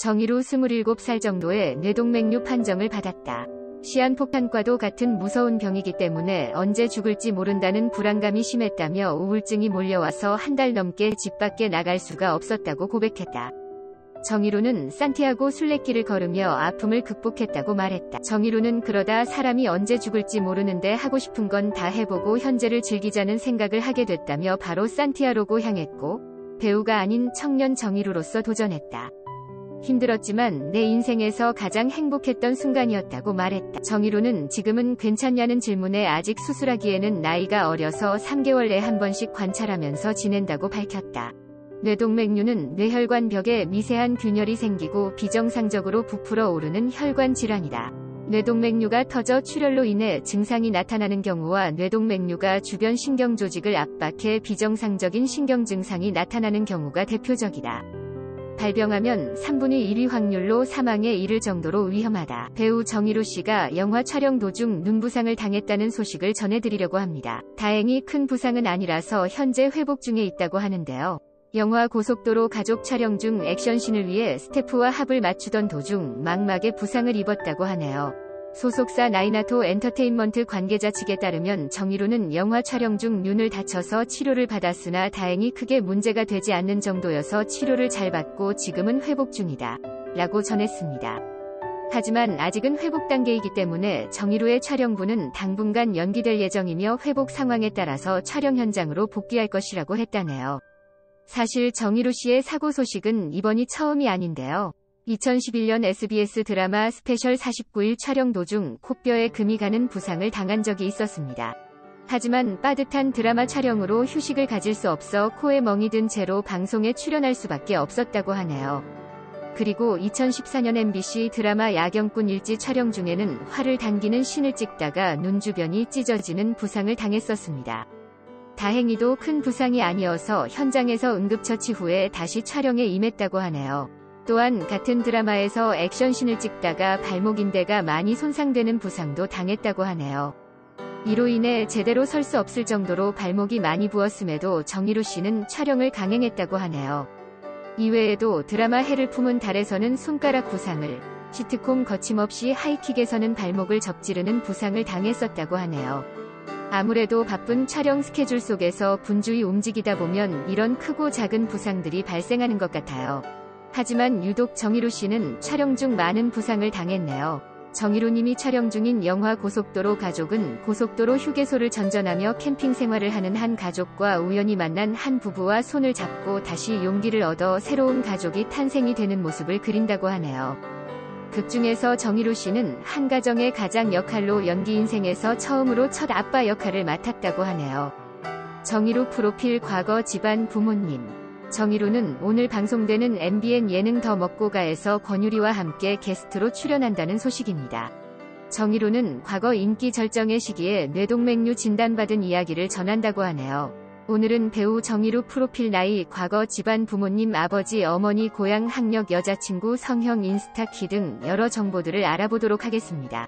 정의로 27살 정도의 뇌동맥류 판정을 받았다. 시한폭탄과도 같은 무서운 병이기 때문에 언제 죽을지 모른다는 불안감이 심했다며 우울증이 몰려와서 한 달 넘게 집 밖에 나갈 수가 없었다고 고백했다. 정의로는 산티아고 순례길을 걸으며 아픔을 극복했다고 말했다. 정의로는 그러다 사람이 언제 죽을지 모르는데 하고 싶은 건 다 해보고 현재를 즐기자는 생각을 하게 됐다며 바로 산티아고로 향했고 배우가 아닌 청년 정의로로서 도전했다. 힘들었지만 내 인생에서 가장 행복했던 순간이었다고 말했다. 정의로는 지금은 괜찮냐는 질문에 아직 수술하기에는 나이가 어려서 3개월에 한 번씩 관찰하면서 지낸다고 밝혔다. 뇌동맥류는 뇌혈관 벽에 미세한 균열이 생기고 비정상적으로 부풀어 오르는 혈관 질환이다. 뇌동맥류가 터져 출혈로 인해 증상이 나타나는 경우와 뇌동맥류가 주변 신경조직을 압박해 비정상적인 신경 증상이 나타나는 경우가 대표적이다. 발병하면 3분의 1의 확률로 사망에 이를 정도로 위험하다. 배우 정의로 씨가 영화 촬영 도중 눈부상을 당했다는 소식을 전해드리려고 합니다. 다행히 큰 부상은 아니라서 현재 회복 중에 있다고 하는데요. 영화 고속도로 가족 촬영 중 액션씬을 위해 스태프와 합을 맞추던 도중 망막에 부상을 입었다고 하네요. 소속사 나이나토 엔터테인먼트 관계자 측에 따르면 정의로는 영화 촬영 중 눈을 다쳐서 치료를 받았으나 다행히 크게 문제가 되지 않는 정도여서 치료를 잘 받고 지금은 회복 중이다. 라고 전했습니다. 하지만 아직은 회복 단계이기 때문에 정의로의 촬영부는 당분간 연기될 예정이며 회복 상황에 따라서 촬영 현장으로 복귀할 것이라고 했다네요. 사실 정의로 씨의 사고 소식은 이번이 처음이 아닌데요. 2011년 SBS 드라마 스페셜 49일 촬영 도중 코뼈에 금이 가는 부상을 당한 적이 있었습니다. 하지만 빠듯한 드라마 촬영으로 휴식을 가질 수 없어 코에 멍이 든 채로 방송에 출연할 수밖에 없었다고 하네요. 그리고 2014년 MBC 드라마 야경꾼 일지 촬영 중에는 활을 당기는 씬을 찍다가 눈 주변이 찢어지는 부상을 당했었습니다. 다행히도 큰 부상이 아니어서 현장에서 응급처치 후에 다시 촬영에 임했다고 하네요. 또한 같은 드라마에서 액션씬을 찍다가 발목 인대가 많이 손상되는 부상도 당했다고 하네요. 이로 인해 제대로 설 수 없을 정도로 발목이 많이 부었음에도 정의로 씨는 촬영을 강행했다고 하네요. 이외에도 드라마 해를 품은 달에서는 손가락 부상을, 시트콤 거침없이 하이킥에서는 발목을 접지르는 부상을 당했었다고 하네요. 아무래도 바쁜 촬영 스케줄 속에서 분주히 움직이다 보면 이런 크고 작은 부상들이 발생하는 것 같아요. 하지만 유독 정의로 씨는 촬영 중 많은 부상을 당했네요. 정의로님이 촬영 중인 영화 고속도로 가족은 고속도로 휴게소를 전전하며 캠핑 생활을 하는 한 가족과 우연히 만난 한 부부와 손을 잡고 다시 용기를 얻어 새로운 가족이 탄생이 되는 모습을 그린다고 하네요. 극 중에서 정의로 씨는 한 가정의 가장 역할로 연기 인생에서 처음으로 첫 아빠 역할을 맡았다고 하네요. 정의로 프로필 과거 집안 부모님. 정의로는 오늘 방송되는 MBN 예능 더 먹고가에서 권유리와 함께 게스트로 출연한다는 소식입니다. 정의로는 과거 인기 절정의 시기에 뇌동맥류 진단받은 이야기를 전한다고 하네요. 오늘은 배우 정의로 프로필 나이, 과거 집안 부모님, 아버지, 어머니, 고향, 학력, 여자친구, 성형, 인스타 키 등 여러 정보들을 알아보도록 하겠습니다.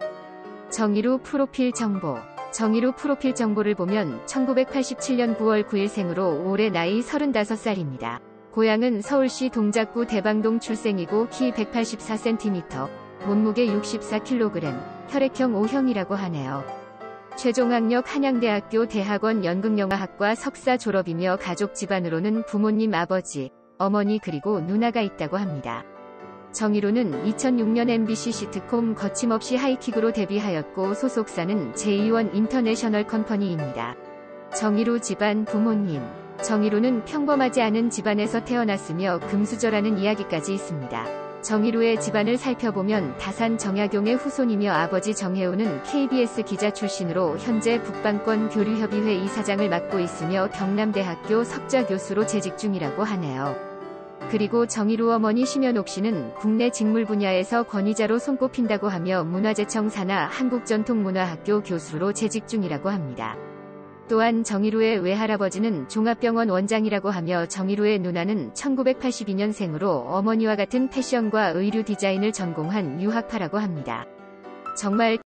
정의로 프로필 정보. 정의로 프로필 정보를 보면 1987년 9월 9일 생으로 올해 나이 35살입니다. 고향은 서울시 동작구 대방동 출생이고 키 184cm, 몸무게 64kg, 혈액형 O형이라고 하네요. 최종 학력 한양대학교 대학원 연극영화학과 석사 졸업이며 가족 집안으로는 부모님, 아버지, 어머니 그리고 누나가 있다고 합니다. 정의로는 2006년 MBC 시트콤 거침없이 하이킥으로 데뷔하였고 소속사는 제2원 인터내셔널 컴퍼니입니다. 정의로 집안 부모님. 정의로는 평범하지 않은 집안에서 태어났으며 금수저라는 이야기까지 있습니다. 정의로의 집안을 살펴보면 다산 정약용의 후손이며 아버지 정혜우는 KBS 기자 출신으로 현재 북방권 교류협의회 이사장을 맡고 있으며 경남대학교 석좌 교수로 재직 중이라고 하네요. 그리고 정의로 어머니 심연옥 씨는 국내 직물 분야에서 권위자로 손꼽힌다고 하며 문화재청 산하 한국전통문화학교 교수로 재직 중이라고 합니다. 또한 정의로의 외할아버지는 종합병원 원장이라고 하며 정의로의 누나는 1982년생으로 어머니와 같은 패션과 의류 디자인을 전공한 유학파라고 합니다. 정말